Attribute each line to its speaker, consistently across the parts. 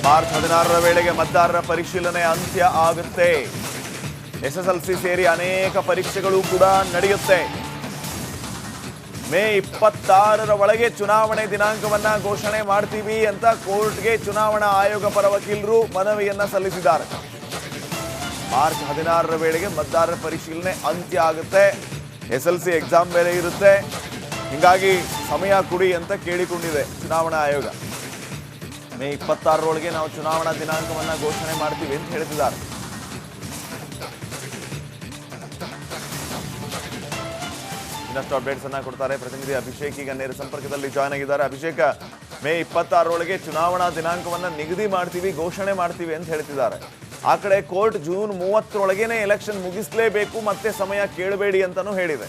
Speaker 1: March 16ರ ವೇಳೆಗೆ ಮತದಾರರ ಪರಿಶೀಲನೆ ಅಂತ್ಯ ಆಗುತ್ತೆ. ಎಸ್ಎಸ್ಎಲ್ಸಿ ಸೇರಿ ಅನೇಕ ಪರೀಕ್ಷೆಗಳು ಕೂಡ ನಡೆಯುತ್ತೆ. ಮೇ 26ರ ಒಳಗೆ ಚುನಾವಣೆ ದಿನಾಂಕವನ್ನ ಘೋಷಣೆ ಮಾಡ್ತೀವಿ ಅಂತ ಕೋರ್ಟ್ಗೆ ಚುನಾವಣಾ ಆಯೋಗ ಪರ ವಕೀಲರು ಮನವಿಯನ್ನ ಸಲ್ಲಿಸಿದ್ದಾರೆ. ಮಾರ್ಚ್ 16ರ ವೇಳೆಗೆ ಮತದಾರರ ಪರಿಶೀಲನೆ ಅಂತ್ಯ ಆಗುತ್ತೆ. ಎಸ್ಎಲ್ಸಿ ಎಕ್ಸಾಮ್ ಬೇರೆ ಇರುತ್ತೆ, ಹೀಗಾಗಿ ಸಮಯ ಕೊಡಿ ಅಂತ ಕೇಳಿಕೊಂಡಿದೆ ಚುನಾವಣಾ ಆಯೋಗ. ಮೇ 26ರೊಳಗೆ ನಾವು ಚುನಾವಣಾ ದಿನಾಂಕವನ್ನ ಘೋಷಣೆ ಮಾಡ್ತೀವಿ ಅಂತ ಹೇಳ್ತಿದ್ದಾರೆ. ಇನ್ನಷ್ಟು ಅಪ್ಡೇಟ್ಸ್ ಅನ್ನ ಕೊಡ್ತಾರೆ ಪ್ರತಿನಿಧಿ ಅಭಿಷೇಕ್. ಈಗ ನೇರ ಸಂಪರ್ಕದಲ್ಲಿ ಜಾಯ್ನ್ ಆಗಿದ್ದಾರೆ. ಅಭಿಷೇಕ್, ಮೇ 26ರೊಳಗೆ ಚುನಾವಣಾ ದಿನಾಂಕವನ್ನ ನಿಗದಿ ಮಾಡ್ತೀವಿ, ಘೋಷಣೆ ಮಾಡ್ತೀವಿ ಅಂತ ಹೇಳ್ತಿದ್ದಾರೆ. ಆ ಕಡೆ ಕೋರ್ಟ್ ಜೂನ್ 30ರೊಳಗೇನೆ ಎಲೆಕ್ಷನ್ ಮುಗಿಸ್ಲೇಬೇಕು, ಮತ್ತೆ ಸಮಯ ಕೇಳಬೇಡಿ ಅಂತಾನೂ ಹೇಳಿದೆ.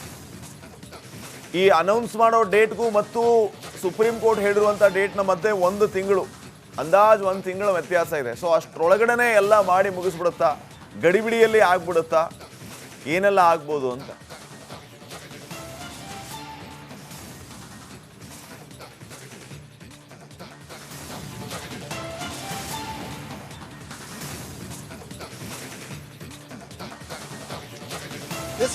Speaker 1: ಈ ಅನೌನ್ಸ್ ಮಾಡೋ ಡೇಟ್ಗೂ ಮತ್ತು ಸುಪ್ರೀಂ ಕೋರ್ಟ್ ಹೇಳಿರುವಂತ ಡೇಟ್ನ ಮಧ್ಯೆ ಒಂದು ತಿಂಗಳು, ಅಂದಾಜು ಒಂದು ತಿಂಗಳ ವ್ಯತ್ಯಾಸ ಇದೆ. ಸೊ ಅಷ್ಟರೊಳಗಡೆ ಎಲ್ಲ ಮಾಡಿ ಮುಗಿಸ್ಬಿಡುತ್ತಾ, ಗಡಿಬಿಡಿಯಲ್ಲಿ ಆಗ್ಬಿಡುತ್ತಾ, ಏನೆಲ್ಲ ಆಗ್ಬೋದು ಅಂತ?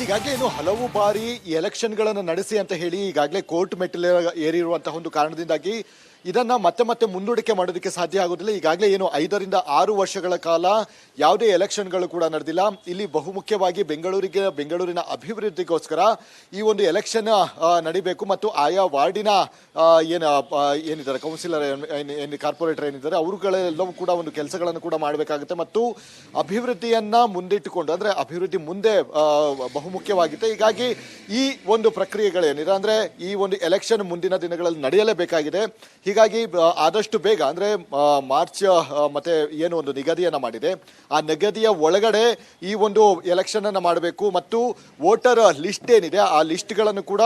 Speaker 2: ಈಗಾಗಲೇ ಇನ್ನು ಹಲವು ಬಾರಿ ಎಲೆಕ್ಷನ್ಗಳನ್ನು ನಡೆಸಿ ಅಂತ ಹೇಳಿ ಈಗಾಗಲೇ ಕೋರ್ಟ್ ಮೆಟ್ಟಿಲು ಏರಿರುವಂತಹ ಒಂದು ಕಾರಣದಿಂದಾಗಿ ಇದನ್ನ ಮತ್ತೆ ಮತ್ತೆ ಮುಂದೂಡಿಕೆ ಮಾಡೋದಕ್ಕೆ ಸಾಧ್ಯ ಆಗೋದಿಲ್ಲ. ಈಗಾಗಲೇ ಏನು 5 ರಿಂದ 6 ವರ್ಷಗಳ ಕಾಲ ಯಾವುದೇ ಎಲೆಕ್ಷನ್ಗಳು ಕೂಡ ನಡೆದಿಲ್ಲ. ಇಲ್ಲಿ ಬಹುಮುಖ್ಯವಾಗಿ ಬೆಂಗಳೂರಿನ ಅಭಿವೃದ್ಧಿಗೋಸ್ಕರ ಈ ಒಂದು ಎಲೆಕ್ಷನ್ ನಡಿಬೇಕು ಮತ್ತು ಆಯಾ ವಾರ್ಡಿನ ಏನಿದ್ದಾರೆ ಕೌನ್ಸಿಲರ್ ಕಾರ್ಪೊರೇಟರ್ ಏನಿದ್ದಾರೆ ಅವರುಗಳೆಲ್ಲವೂ ಕೂಡ ಒಂದು ಕೆಲಸಗಳನ್ನು ಕೂಡ ಮಾಡಬೇಕಾಗುತ್ತೆ ಮತ್ತು ಅಭಿವೃದ್ಧಿಯನ್ನ ಮುಂದಿಟ್ಟುಕೊಂಡು, ಅಂದ್ರೆ ಅಭಿವೃದ್ಧಿ ಮುಂದೆ ಬಹುಮುಖ್ಯವಾಗಿದೆ. ಹೀಗಾಗಿ ಈ ಒಂದು ಪ್ರಕ್ರಿಯೆಗಳೇನಿದೆ ಅಂದ್ರೆ ಈ ಒಂದು ಎಲೆಕ್ಷನ್ ಮುಂದಿನ ದಿನಗಳಲ್ಲಿ ನಡೆಯಲೇಬೇಕಾಗಿದೆ. ಹೀಗಾಗಿ ಆದಷ್ಟು ಬೇಗ ಅಂದ್ರೆ ಮಾರ್ಚ್ ಮತ್ತೆ ಏನು ಒಂದು ನಿಗದಿಯನ್ನ ಮಾಡಿದೆ ಆ ನಿಗದಿಯ ಒಳಗಡೆ ಈ ಒಂದು ಎಲೆಕ್ಷನ್ ಅನ್ನ ಮಾಡಬೇಕು ಮತ್ತು ವೋಟರ್ ಲಿಸ್ಟ್ ಏನಿದೆ ಆ ಲಿಸ್ಟ್ಗಳನ್ನು ಕೂಡ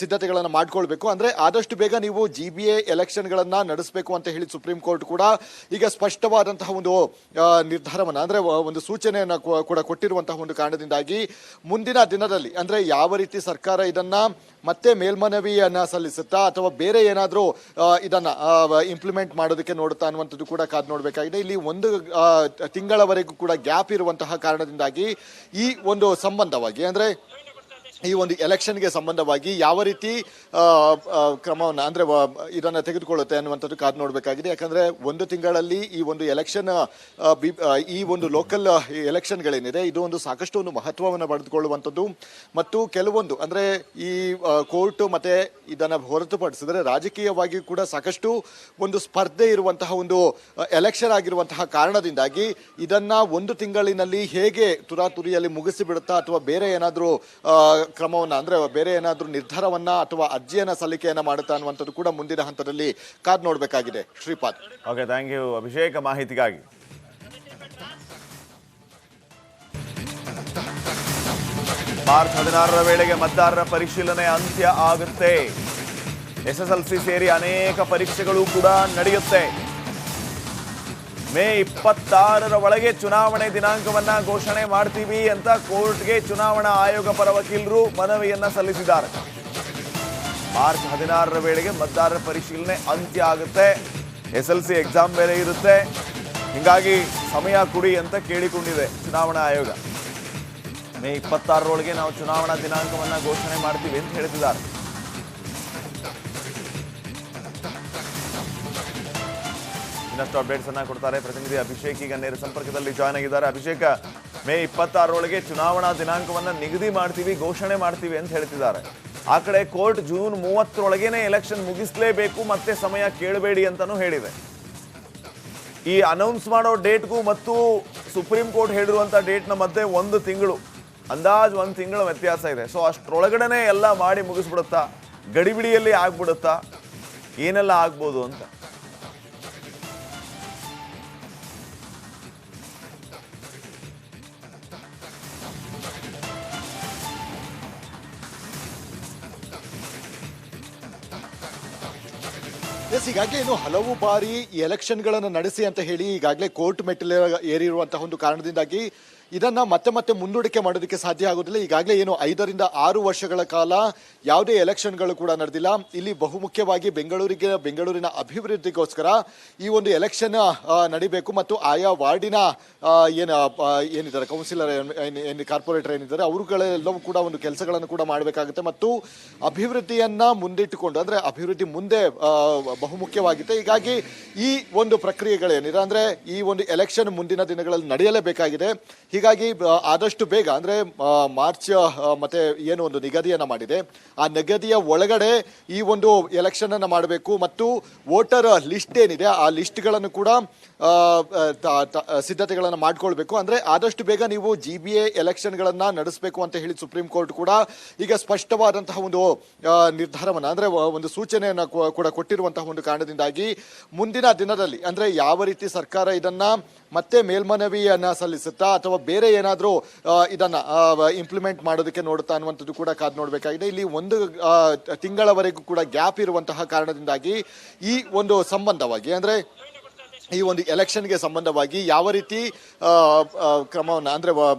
Speaker 2: ಸಿದ್ಧತೆಗಳನ್ನು ಮಾಡ್ಕೊಳ್ಬೇಕು. ಅಂದ್ರೆ ಆದಷ್ಟು ಬೇಗ ನೀವು GBA ಎಲೆಕ್ಷನ್ಗಳನ್ನ ನಡೆಸಬೇಕು ಅಂತ ಹೇಳಿ ಸುಪ್ರೀಂ ಕೋರ್ಟ್ ಕೂಡ ಈಗ ಸ್ಪಷ್ಟವಾದಂತಹ ಒಂದು ನಿರ್ಧಾರವನ್ನ ಅಂದ್ರೆ ಒಂದು ಸೂಚನೆಯನ್ನ ಕೂಡ ಕೊಟ್ಟಿರುವಂತಹ ಒಂದು ಕಾರಣದಿಂದಾಗಿ ಮುಂದಿನ ದಿನದಲ್ಲಿ ಅಂದ್ರೆ ಯಾವ ರೀತಿ ಸರ್ಕಾರ ಇದನ್ನ ಮತ್ತೆ ಮೇಲ್ಮನವಿಯನ್ನ ಸಲ್ಲಿಸುತ್ತಾ ಅಥವಾ ಬೇರೆ ಏನಾದರೂ ಇದನ್ನ ಇಂಪ್ಲಿಮೆಂಟ್ ಮಾಡೋದಕ್ಕೆ ನೋಡುತ್ತಾ ಅನ್ನುವಂಥದ್ದು ಕೂಡ ಕಾದು ನೋಡಬೇಕಾಗಿದೆ. ಇಲ್ಲಿ ಒಂದು ತಿಂಗಳವರೆಗೂ ಕೂಡ ಗ್ಯಾಪ್ ಇರುವಂತಹ ಕಾರಣದಿಂದಾಗಿ ಈ ಒಂದು ಸಂಬಂಧವಾಗಿ ಅಂದ್ರೆ ಈ ಒಂದು ಎಲೆಕ್ಷನ್ಗೆ ಸಂಬಂಧವಾಗಿ ಯಾವ ರೀತಿ ಕ್ರಮವನ್ನು ಅಂದ್ರೆ ಇದನ್ನು ತೆಗೆದುಕೊಳ್ಳುತ್ತೆ ಅನ್ನುವಂಥದ್ದು ಕಾದು ನೋಡಬೇಕಾಗಿದೆ. ಯಾಕಂದ್ರೆ ಒಂದು ತಿಂಗಳಲ್ಲಿ ಈ ಒಂದು ಎಲೆಕ್ಷನ್ ಈ ಒಂದು ಲೋಕಲ್ ಎಲೆಕ್ಷನ್ಗಳೇನಿದೆ ಇದು ಒಂದು ಸಾಕಷ್ಟು ಒಂದು ಮಹತ್ವವನ್ನು ಪಡೆದುಕೊಳ್ಳುವಂಥದ್ದು ಮತ್ತು ಕೆಲವೊಂದು ಅಂದ್ರೆ ಈ ಕೋರ್ಟ್ ಮತ್ತೆ ಇದನ್ನು ಹೊರತುಪಡಿಸಿದ್ರೆ ರಾಜಕೀಯವಾಗಿ ಕೂಡ ಸಾಕಷ್ಟು ಒಂದು ಸ್ಪರ್ಧೆ ಇರುವಂತಹ ಒಂದು ಎಲೆಕ್ಷನ್ ಆಗಿರುವಂತಹ ಕಾರಣದಿಂದಾಗಿ ಇದನ್ನ ಒಂದು ತಿಂಗಳಿನಲ್ಲಿ ಹೇಗೆ ತುರಾತುರಿಯಲ್ಲಿ ಮುಗಿಸಿಬಿಡುತ್ತಾ ಅಥವಾ ಬೇರೆ ಏನಾದರೂ ಕ್ರಮವನ್ನ ಅಂದ್ರೆ ಬೇರೆ ಏನಾದರೂ ನಿರ್ಧಾರವನ್ನ ಅಥವಾ ಅರ್ಜಿಯನ್ನ ಸಲ್ಲಿಕೆಯನ್ನ ಮಾಡುತ್ತಾ ಅನ್ನುವಂಥದ್ದು ಕೂಡ ಮುಂದಿನ ಹಂತದಲ್ಲಿ ಕಾದು ನೋಡಬೇಕಾಗಿದೆ. Shripad.
Speaker 1: Okay, thank you Abhishek ಮಾಹಿತಿಗಾಗಿ. ಮಾರ್ಚ್ 16ರ ವೇಳೆಗೆ ಮತದಾರರ ಪರಿಶೀಲನೆ ಅಂತ್ಯ ಆಗುತ್ತೆ. ಎಸ್ಎಸ್ಎಲ್ಸಿ ಸೇರಿ ಅನೇಕ ಪರೀಕ್ಷೆಗಳು ಕೂಡ ನಡೆಯುತ್ತೆ. ಮೇ 26ರ ಒಳಗೆ ಚುನಾವಣೆ ದಿನಾಂಕವನ್ನ ಘೋಷಣೆ ಮಾಡ್ತೀವಿ ಅಂತ ಕೋರ್ಟ್ಗೆ ಚುನಾವಣಾ ಆಯೋಗ ಪರ ವಕೀಲರು ಮನವಿಯನ್ನ ಸಲ್ಲಿಸಿದ್ದಾರೆ. ಮಾರ್ಚ್ 16ರ ವೇಳೆಗೆ ಮತದಾರರ ಪರಿಶೀಲನೆ ಅಂತ್ಯ ಆಗುತ್ತೆ. ಎಸ್ಎಲ್ಸಿ ಎಕ್ಸಾಮ್ ಬೇರೆ ಇರುತ್ತೆ, ಹೀಗಾಗಿ ಸಮಯ ಕೊಡಿ ಅಂತ ಕೇಳಿಕೊಂಡಿದೆ ಚುನಾವಣಾ ಆಯೋಗ. ಮೇ 26ರೊಳಗೆ ನಾವು ಚುನಾವಣಾ ದಿನಾಂಕವನ್ನ ಘೋಷಣೆ ಮಾಡ್ತೀವಿ ಅಂತ ಹೇಳ್ತಿದ್ದಾರೆ. ಇನ್ನಷ್ಟು ಅಪ್ಡೇಟ್ಸ್ ಅನ್ನ ಕೊಡ್ತಾರೆ ಪ್ರತಿನಿಧಿ ಅಭಿಷೇಕ್. ಈಗ ನೇರ ಸಂಪರ್ಕದಲ್ಲಿ ಜಾಯ್ನ್ ಆಗಿದ್ದಾರೆ. ಅಭಿಷೇಕ್, ಮೇ 26ರೊಳಗೆ ಚುನಾವಣಾ ದಿನಾಂಕವನ್ನ ನಿಗದಿ ಮಾಡ್ತೀವಿ, ಘೋಷಣೆ ಮಾಡ್ತೀವಿ ಅಂತ ಹೇಳ್ತಿದ್ದಾರೆ. ಆ ಕಡೆ ಕೋರ್ಟ್ ಜೂನ್ 30ರೊಳಗೇನೆ ಎಲೆಕ್ಷನ್ ಮುಗಿಸ್ಲೇಬೇಕು, ಮತ್ತೆ ಸಮಯ ಕೇಳಬೇಡಿ ಅಂತಾನೂ ಹೇಳಿದೆ. ಈ ಅನೌನ್ಸ್ ಮಾಡೋ ಡೇಟ್ಗೂ ಮತ್ತು ಸುಪ್ರೀಂ ಕೋರ್ಟ್ ಹೇಳಿರುವಂತ ಡೇಟ್ನ ಮಧ್ಯೆ ಒಂದು ತಿಂಗಳು, ಅಂದಾಜು ಒಂದು ತಿಂಗಳ ವ್ಯತ್ಯಾಸ ಇದೆ. ಸೊ ಅಷ್ಟರೊಳಗಡೆ ಎಲ್ಲ ಮಾಡಿ ಮುಗಿಸ್ಬಿಡುತ್ತಾ, ಗಡಿಬಿಡಿಯಲ್ಲಿ ಆಗ್ಬಿಡುತ್ತಾ, ಏನೆಲ್ಲ ಆಗ್ಬೋದು ಅಂತ?
Speaker 2: ಈಗಾಗಲೇ ಇನ್ನು ಹಲವು ಬಾರಿ ಎಲೆಕ್ಷನ್ಗಳನ್ನು ನಡೆಸಿ ಅಂತ ಹೇಳಿ ಈಗಾಗಲೇ ಕೋರ್ಟ್ ಮೆಟ್ಟಿಲು ಏರಿರುವಂತಹ ಒಂದು ಕಾರಣದಿಂದಾಗಿ ಇದನ್ನ ಮತ್ತೆ ಮತ್ತೆ ಮುಂದೂಡಿಕೆ ಮಾಡೋದಕ್ಕೆ ಸಾಧ್ಯ ಆಗೋದಿಲ್ಲ. ಈಗಾಗಲೇ ಏನು 5 ರಿಂದ 6 ವರ್ಷಗಳ ಕಾಲ ಯಾವುದೇ ಎಲೆಕ್ಷನ್ಗಳು ಕೂಡ ನಡೆದಿಲ್ಲ. ಇಲ್ಲಿ ಬಹುಮುಖ್ಯವಾಗಿ ಬೆಂಗಳೂರಿನ ಅಭಿವೃದ್ಧಿಗೋಸ್ಕರ ಈ ಒಂದು ಎಲೆಕ್ಷನ್ ನಡಿಬೇಕು ಮತ್ತು ಆಯಾ ವಾರ್ಡಿನ ಏನಿದ್ದಾರೆ ಕೌನ್ಸಿಲರ್ ಕಾರ್ಪೊರೇಟರ್ ಏನಿದ್ದಾರೆ ಅವರುಗಳೆಲ್ಲವೂ ಕೂಡ ಒಂದು ಕೆಲಸಗಳನ್ನು ಕೂಡ ಮಾಡಬೇಕಾಗುತ್ತೆ ಮತ್ತು ಅಭಿವೃದ್ಧಿಯನ್ನ ಮುಂದಿಟ್ಟುಕೊಂಡು ಅಂದ್ರೆ ಅಭಿವೃದ್ಧಿ ಮುಂದೆ ಬಹುಮುಖ್ಯವಾಗಿದೆ. ಹೀಗಾಗಿ ಈ ಒಂದು ಪ್ರಕ್ರಿಯೆಗಳೇನಿದೆ ಅಂದ್ರೆ ಈ ಒಂದು ಎಲೆಕ್ಷನ್ ಮುಂದಿನ ದಿನಗಳಲ್ಲಿ ನಡೆಯಲೇಬೇಕಾಗಿದೆ. ಹೀಗಾಗಿ ಆದಷ್ಟು ಬೇಗ ಅಂದ್ರೆ ಮಾರ್ಚ್ ಮತ್ತೆ ಏನು ಒಂದು ನಿಗದಿಯನ್ನ ಮಾಡಿದೆ ಆ ನಿಗದಿಯ ಒಳಗಡೆ ಈ ಒಂದು ಎಲೆಕ್ಷನ್ ಅನ್ನ ಮಾಡಬೇಕು ಮತ್ತು ವೋಟರ್ ಲಿಸ್ಟ್ ಏನಿದೆ ಆ ಲಿಸ್ಟ್ಗಳನ್ನು ಕೂಡ ಸಿದ್ಧತೆಗಳನ್ನು ಮಾಡ್ಕೊಳ್ಬೇಕು. ಅಂದ್ರೆ ಆದಷ್ಟು ಬೇಗ ನೀವು GBA ಎಲೆಕ್ಷನ್ಗಳನ್ನ ನಡೆಸಬೇಕು ಅಂತ ಹೇಳಿ ಸುಪ್ರೀಂ ಕೋರ್ಟ್ ಕೂಡ ಈಗ ಸ್ಪಷ್ಟವಾದಂತಹ ಒಂದು ನಿರ್ಧಾರವನ್ನ ಅಂದ್ರೆ ಒಂದು ಸೂಚನೆಯನ್ನ ಕೂಡ ಕೊಟ್ಟಿರುವಂತಹ ಒಂದು ಕಾರಣದಿಂದಾಗಿ ಮುಂದಿನ ದಿನದಲ್ಲಿ ಅಂದ್ರೆ ಯಾವ ರೀತಿ ಸರ್ಕಾರ ಇದನ್ನ ಮತ್ತೆ ಮೇಲ್ಮನವಿಯನ್ನ ಸಲ್ಲಿಸುತ್ತಾ ಅಥವಾ ಬೇರೆ ಏನಾದರೂ ಇದನ್ನ ಇಂಪ್ಲಿಮೆಂಟ್ ಮಾಡೋದಕ್ಕೆ ನೋಡುತ್ತಾ ಅನ್ನುವಂಥದ್ದು ಕೂಡ ಕಾದು ನೋಡಬೇಕಾಗಿದೆ. ಇಲ್ಲಿ ಒಂದು ತಿಂಗಳವರೆಗೂ ಕೂಡ ಗ್ಯಾಪ್ ಇರುವಂತಹ ಕಾರಣದಿಂದಾಗಿ ಈ ಒಂದು ಸಂಬಂಧವಾಗಿ ಅಂದ್ರೆ ಈ ಒಂದು ಎಲೆಕ್ಷನ್ಗೆ ಸಂಬಂಧವಾಗಿ ಯಾವ ರೀತಿ ಕ್ರಮವನ್ನು ಅಂದ್ರೆ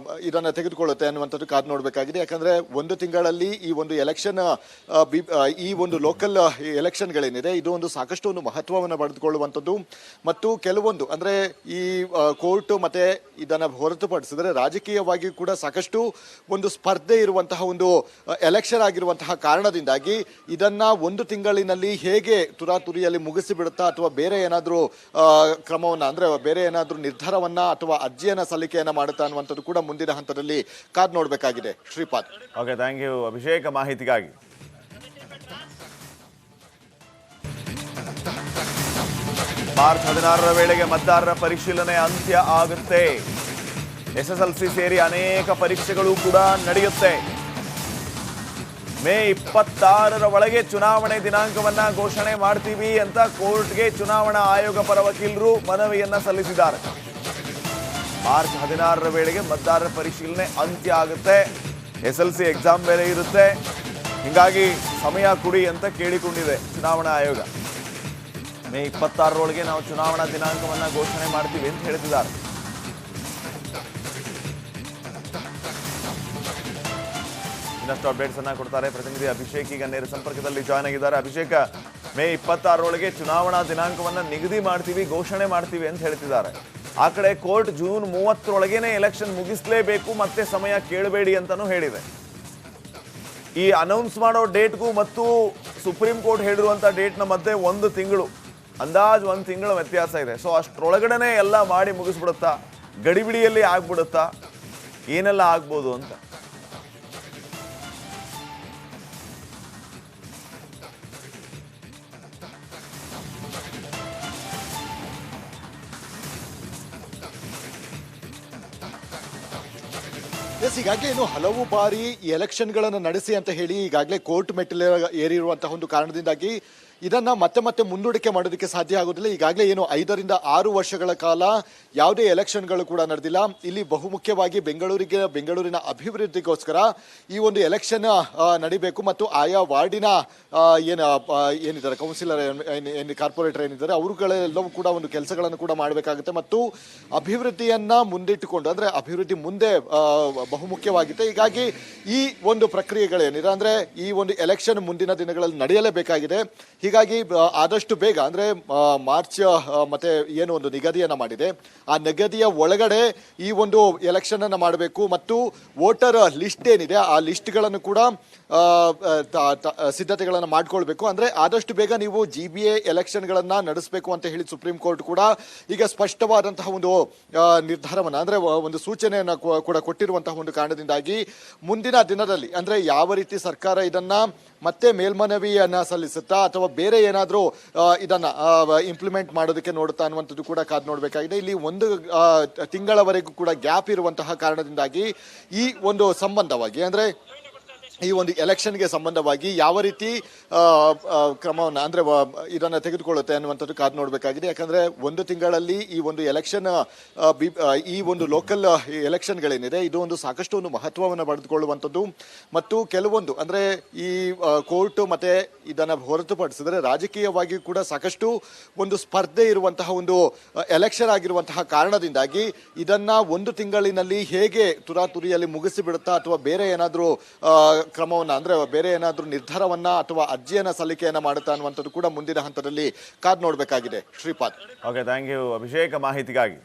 Speaker 2: ಇದನ್ನು ತೆಗೆದುಕೊಳ್ಳುತ್ತೆ ಅನ್ನುವಂಥದ್ದು ಕಾದು ನೋಡಬೇಕಾಗಿದೆ. ಯಾಕಂದ್ರೆ ಒಂದು ತಿಂಗಳಲ್ಲಿ ಈ ಒಂದು ಎಲೆಕ್ಷನ್ ಈ ಒಂದು ಲೋಕಲ್ ಎಲೆಕ್ಷನ್ಗಳೇನಿದೆ ಇದು ಒಂದು ಸಾಕಷ್ಟು ಒಂದು ಮಹತ್ವವನ್ನು ಪಡೆದುಕೊಳ್ಳುವಂಥದ್ದು ಮತ್ತು ಕೆಲವೊಂದು ಅಂದ್ರೆ ಈ ಕೋರ್ಟ್ ಮತ್ತೆ ಇದನ್ನು ಹೊರತುಪಡಿಸಿದ್ರೆ ರಾಜಕೀಯವಾಗಿ ಕೂಡ ಸಾಕಷ್ಟು ಒಂದು ಸ್ಪರ್ಧೆ ಇರುವಂತಹ ಒಂದು ಎಲೆಕ್ಷನ್ ಆಗಿರುವಂತಹ ಕಾರಣದಿಂದಾಗಿ ಇದನ್ನ ಒಂದು ತಿಂಗಳಿನಲ್ಲಿ ಹೇಗೆ ತುರಾತುರಿಯಲ್ಲಿ ಮುಗಿಸಿಬಿಡುತ್ತಾ ಅಥವಾ ಬೇರೆ ಏನಾದರೂ ಕ್ರಮವನ್ನ ಅಂದ್ರೆ ಬೇರೆ ಏನಾದರೂ ನಿರ್ಧಾರವನ್ನ ಅಥವಾ ಅರ್ಜಿಯನ್ನ ಸಲ್ಲಿಕೆಯನ್ನ ಮಾಡುತ್ತಾ ಅನ್ನುವಂಥದ್ದು ಕೂಡ ಮುಂದಿನ ಹಂತದಲ್ಲಿ ಕಾದು ನೋಡಬೇಕಾಗಿದೆ. Shripad.
Speaker 1: Okay, thank you Abhishek ಮಾಹಿತಿಗಾಗಿ. ಮಾರ್ಚ್ 16ರ ವೇಳೆಗೆ ಮತದಾರರ ಪರಿಶೀಲನೆ ಅಂತ್ಯ ಆಗುತ್ತೆ. SSLC ಸೇರಿ ಅನೇಕ ಪರೀಕ್ಷೆಗಳು ಕೂಡ ನಡೆಯುತ್ತೆ. ಮೇ 26ರ ಒಳಗೆ ಚುನಾವಣೆ ದಿನಾಂಕವನ್ನ ಘೋಷಣೆ ಮಾಡ್ತೀವಿ ಅಂತ ಕೋರ್ಟ್ಗೆ ಚುನಾವಣಾ ಆಯೋಗ ಪರ ವಕೀಲರು ಮನವಿಯನ್ನ ಸಲ್ಲಿಸಿದ್ದಾರೆ. ಮಾರ್ಚ್ 16ರ ವೇಳೆಗೆ ಮತದಾರರ ಪರಿಶೀಲನೆ ಅಂತ್ಯ ಆಗುತ್ತೆ. SLC ಎಕ್ಸಾಮ್ ಬೇರೆ ಇರುತ್ತೆ, ಹೀಗಾಗಿ ಸಮಯ ಕೊಡಿ ಅಂತ ಕೇಳಿಕೊಂಡಿದೆ ಚುನಾವಣಾ ಆಯೋಗ. ಮೇ 26ರೊಳಗೆ ನಾವು ಚುನಾವಣಾ ದಿನಾಂಕವನ್ನ ಘೋಷಣೆ ಮಾಡ್ತೀವಿ ಅಂತ ಹೇಳ್ತಿದ್ದಾರೆ. ಇನ್ನಷ್ಟು ಅಪ್ಡೇಟ್ಸ್ ಅನ್ನ ಕೊಡ್ತಾರೆ ಪ್ರತಿನಿಧಿ ಅಭಿಷೇಕ್. ಈಗ ನೇರ ಸಂಪರ್ಕದಲ್ಲಿ ಜಾಯ್ನ್ ಆಗಿದ್ದಾರೆ. ಅಭಿಷೇಕ್, ಮೇ 26ರೊಳಗೆ ಚುನಾವಣಾ ದಿನಾಂಕವನ್ನ ನಿಗದಿ ಮಾಡ್ತೀವಿ, ಘೋಷಣೆ ಮಾಡ್ತೀವಿ ಅಂತ ಹೇಳ್ತಿದ್ದಾರೆ. ಆ ಕಡೆ ಕೋರ್ಟ್ ಜೂನ್ 30ರೊಳಗೇನೆ ಎಲೆಕ್ಷನ್ ಮುಗಿಸ್ಲೇಬೇಕು, ಮತ್ತೆ ಸಮಯ ಕೇಳಬೇಡಿ ಅಂತಾನೂ ಹೇಳಿದೆ. ಈ ಅನೌನ್ಸ್ ಮಾಡೋ ಡೇಟ್ಗೂ ಮತ್ತು ಸುಪ್ರೀಂ ಕೋರ್ಟ್ ಹೇಳಿರುವಂಥ ಡೇಟ್ನ ಮಧ್ಯೆ ಒಂದು ತಿಂಗಳು ಅಂದಾಜು 1 ತಿಂಗಳ ವ್ಯತ್ಯಾಸ ಇದೆ. ಸೊ ಅಷ್ಟರೊಳಗಡೆ ಎಲ್ಲ ಮಾಡಿ ಮುಗಿಸ್ಬಿಡುತ್ತಾ, ಗಡಿಬಿಡಿಯಲ್ಲಿ ಆಗ್ಬಿಡುತ್ತಾ, ಏನೆಲ್ಲ ಆಗ್ಬೋದು ಅಂತ?
Speaker 2: ಈಗಾಗಲೇ ಇನ್ನು ಹಲವು ಬಾರಿ ಈ ಎಲೆಕ್ಷನ್ಗಳನ್ನು ನಡೆಸಿ ಅಂತ ಹೇಳಿ ಈಗಾಗಲೇ ಕೋರ್ಟ್ ಮೆಟ್ಟಿಲು ಏರಿರುವಂತಹ ಒಂದು ಕಾರಣದಿಂದಾಗಿ ಇದನ್ನ ಮತ್ತೆ ಮತ್ತೆ ಮುಂದೂಡಿಕೆ ಮಾಡೋದಕ್ಕೆ ಸಾಧ್ಯ ಆಗೋದಿಲ್ಲ. ಈಗಾಗಲೇ ಏನು 5 ರಿಂದ 6 ವರ್ಷಗಳ ಕಾಲ ಯಾವುದೇ ಎಲೆಕ್ಷನ್ಗಳು ಕೂಡ ನಡೆದಿಲ್ಲ. ಇಲ್ಲಿ ಬಹುಮುಖ್ಯವಾಗಿ ಬೆಂಗಳೂರಿನ ಅಭಿವೃದ್ಧಿಗೋಸ್ಕರ ಈ ಒಂದು ಎಲೆಕ್ಷನ್ ನಡಿಬೇಕು ಮತ್ತು ಆಯಾ ವಾರ್ಡಿನ ಏನಿದ್ದಾರೆ ಕೌನ್ಸಿಲರ್ ಕಾರ್ಪೊರೇಟರ್ ಏನಿದ್ದಾರೆ ಅವರುಗಳೆಲ್ಲವೂ ಕೂಡ ಒಂದು ಕೆಲಸಗಳನ್ನು ಕೂಡ ಮಾಡಬೇಕಾಗುತ್ತೆ ಮತ್ತು ಅಭಿವೃದ್ಧಿಯನ್ನ ಮುಂದಿಟ್ಟುಕೊಂಡು ಅಂದ್ರೆ ಅಭಿವೃದ್ಧಿ ಮುಂದೆ ಬಹುಮುಖ್ಯವಾಗಿದೆ. ಹೀಗಾಗಿ ಈ ಒಂದು ಪ್ರಕ್ರಿಯೆಗಳೇನಿದೆ ಅಂದ್ರೆ ಈ ಒಂದು ಎಲೆಕ್ಷನ್ ಮುಂದಿನ ದಿನಗಳಲ್ಲಿ ನಡೆಯಲೇಬೇಕಾಗಿದೆ. ಹೀಗಾಗಿ ಆದಷ್ಟು ಬೇಗ ಅಂದ್ರೆ ಮಾರ್ಚ್ ಮತ್ತೆ ಏನು ಒಂದು ನಿಗದಿಯನ್ನ ಮಾಡಿದೆ ಆ ನಿಗದಿಯ ಒಳಗಡೆ ಈ ಒಂದು ಎಲೆಕ್ಷನ್ ಅನ್ನ ಮಾಡಬೇಕು ಮತ್ತು ವೋಟರ್ ಲಿಸ್ಟ್ ಏನಿದೆ ಆ ಲಿಸ್ಟ್ಗಳನ್ನು ಕೂಡ ಸಿದ್ಧತೆಗಳನ್ನು ಮಾಡ್ಕೊಳ್ಬೇಕು. ಅಂದ್ರೆ ಆದಷ್ಟು ಬೇಗ ನೀವು GBA ಎಲೆಕ್ಷನ್ಗಳನ್ನ ನಡೆಸಬೇಕು ಅಂತ ಹೇಳಿ ಸುಪ್ರೀಂ ಕೋರ್ಟ್ ಕೂಡ ಈಗ ಸ್ಪಷ್ಟವಾದಂತಹ ಒಂದು ನಿರ್ಧಾರವನ್ನ ಅಂದ್ರೆ ಒಂದು ಸೂಚನೆಯನ್ನ ಕೂಡ ಕೊಟ್ಟಿರುವಂತಹ ಒಂದು ಕಾರಣದಿಂದಾಗಿ ಮುಂದಿನ ದಿನದಲ್ಲಿ ಅಂದ್ರೆ ಯಾವ ರೀತಿ ಸರ್ಕಾರ ಇದನ್ನ ಮತ್ತೆ ಮೇಲ್ಮನವಿಯನ್ನ ಸಲ್ಲಿಸುತ್ತಾ ಅಥವಾ ಬೇರೆ ಏನಾದರೂ ಇದನ್ನ ಇಂಪ್ಲಿಮೆಂಟ್ ಮಾಡೋದಕ್ಕೆ ನೋಡುತ್ತಾ ಅನ್ನುವಂಥದ್ದು ಕೂಡ ಕಾದು ನೋಡಬೇಕಾಗಿದೆ. ಇಲ್ಲಿ ಒಂದು ತಿಂಗಳವರೆಗೂ ಕೂಡ ಗ್ಯಾಪ್ ಇರುವಂತಹ ಕಾರಣದಿಂದಾಗಿ ಈ ಒಂದು ಸಂಬಂಧವಾಗಿ ಅಂದ್ರೆ ಈ ಒಂದು ಎಲೆಕ್ಷನ್ಗೆ ಸಂಬಂಧವಾಗಿ ಯಾವ ರೀತಿ ಕ್ರಮವನ್ನು ಅಂದ್ರೆ ಇದನ್ನ ತೆಗೆದುಕೊಳ್ಳುತ್ತೆ ಅನ್ನುವಂಥದ್ದು ಕಾದು ನೋಡಬೇಕಾಗಿದೆ. ಯಾಕಂದ್ರೆ ಒಂದು ತಿಂಗಳಲ್ಲಿ ಈ ಒಂದು ಎಲೆಕ್ಷನ್ ಈ ಒಂದು ಲೋಕಲ್ ಎಲೆಕ್ಷನ್ಗಳೇನಿದೆ ಇದು ಒಂದು ಸಾಕಷ್ಟು ಒಂದು ಮಹತ್ವವನ್ನು ಪಡೆದುಕೊಳ್ಳುವಂಥದ್ದು ಮತ್ತು ಕೆಲವೊಂದು ಅಂದ್ರೆ ಈ ಕೋರ್ಟ್ ಮತ್ತೆ ಇದನ್ನ ಹೊರತುಪಡಿಸಿದ್ರೆ ರಾಜಕೀಯವಾಗಿ ಕೂಡ ಸಾಕಷ್ಟು ಒಂದು ಸ್ಪರ್ಧೆ ಇರುವಂತಹ ಒಂದು ಎಲೆಕ್ಷನ್ ಆಗಿರುವಂತಹ ಕಾರಣದಿಂದಾಗಿ ಇದನ್ನ ಒಂದು ತಿಂಗಳಿನಲ್ಲಿ ಹೇಗೆ ತುರಾತುರಿಯಲ್ಲಿ ಮುಗಿಸಿಬಿಡುತ್ತಾ ಅಥವಾ ಬೇರೆ ಏನಾದರೂ ಕ್ರಮವನ್ನ ಅಂದ್ರೆ ಬೇರೆ ಏನಾದರೂ ನಿರ್ಧಾರವನ್ನ ಅಥವಾ ಅರ್ಜಿಯನ್ನ ಸಲ್ಲಿಕೆಯನ್ನ ಮಾಡುತ್ತಾ ಅನ್ನುವಂಥದ್ದು ಕೂಡ ಮುಂದಿನ ಹಂತದಲ್ಲಿ ಕಾದು ನೋಡಬೇಕಾಗಿದೆ. Shripad.
Speaker 1: Okay, thank you Abhishek ಮಾಹಿತಿಗಾಗಿ.